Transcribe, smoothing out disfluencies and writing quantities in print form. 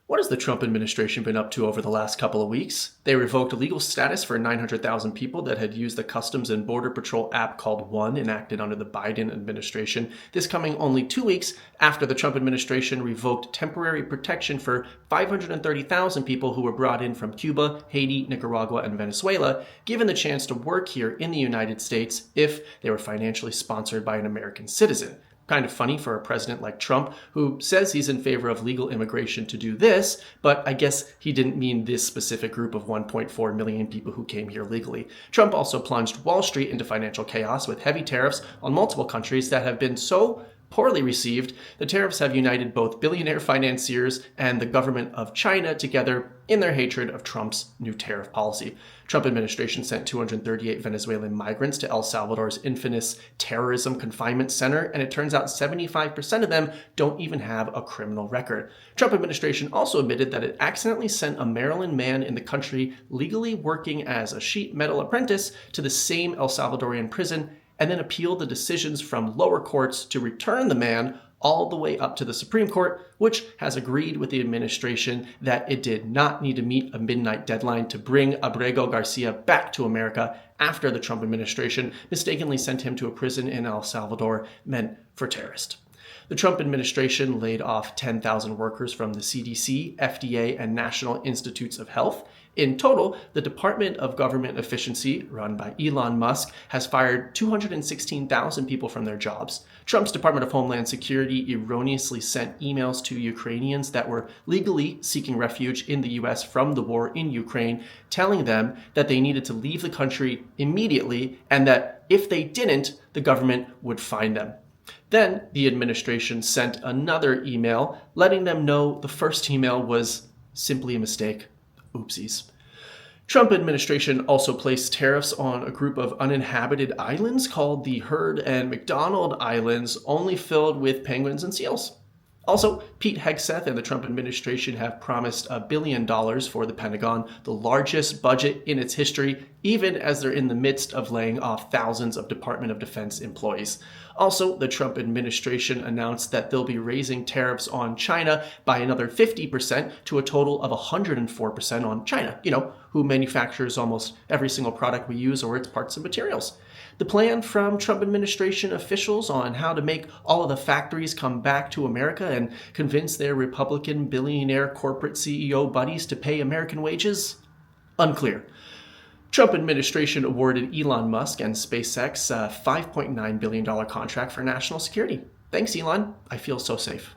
What has the Trump administration been up to over the last couple of weeks? They revoked legal status for 900,000 people that had used the Customs and Border Patrol app called One, enacted under the Biden administration. This coming only 2 weeks after the Trump administration revoked temporary protection for 530,000 people who were brought in from Cuba, Haiti, Nicaragua, and Venezuela, given the chance to work here in the United States if they were financially sponsored by an American citizen. Kind of funny for a president like Trump, who says he's in favor of legal immigration, to do this, but I guess he didn't mean this specific group of 1.4 million people who came here legally. Trump also plunged Wall Street into financial chaos with heavy tariffs on multiple countries that have been so poorly received. The tariffs have united both billionaire financiers and the government of China together in their hatred of Trump's new tariff policy. Trump administration sent 238 Venezuelan migrants to El Salvador's infamous terrorism confinement center, and it turns out 75% of them don't even have a criminal record. Trump administration also admitted that it accidentally sent a Maryland man in the country legally working as a sheet metal apprentice to the same El Salvadorian prison, and then appealed the decisions from lower courts to return the man all the way up to the Supreme Court, which has agreed with the administration that it did not need to meet a midnight deadline to bring Abrego Garcia back to America after the Trump administration mistakenly sent him to a prison in El Salvador meant for terrorists. The Trump administration laid off 10,000 workers from the CDC, FDA, and National Institutes of Health. In total, the Department of Government Efficiency, run by Elon Musk, has fired 216,000 people from their jobs. Trump's Department of Homeland Security erroneously sent emails to Ukrainians that were legally seeking refuge in the U.S. from the war in Ukraine, telling them that they needed to leave the country immediately and that if they didn't, the government would fine them. Then the administration sent another email letting them know the first email was simply a mistake. Oopsies. Trump administration also placed tariffs on a group of uninhabited islands called the Heard and McDonald Islands, only filled with penguins and seals. Also, Pete Hegseth and the Trump administration have promised $1 billion for the Pentagon, the largest budget in its history, even as they're in the midst of laying off thousands of Department of Defense employees. Also, the Trump administration announced that they'll be raising tariffs on China by another 50% to a total of 104% on China, who manufactures almost every single product we use or its parts and materials. The plan from Trump administration officials on how to make all of the factories come back to America and convince their Republican billionaire corporate CEO buddies to pay American wages? Unclear. Trump administration awarded Elon Musk and SpaceX a $5.9 billion contract for national security. Thanks, Elon. I feel so safe.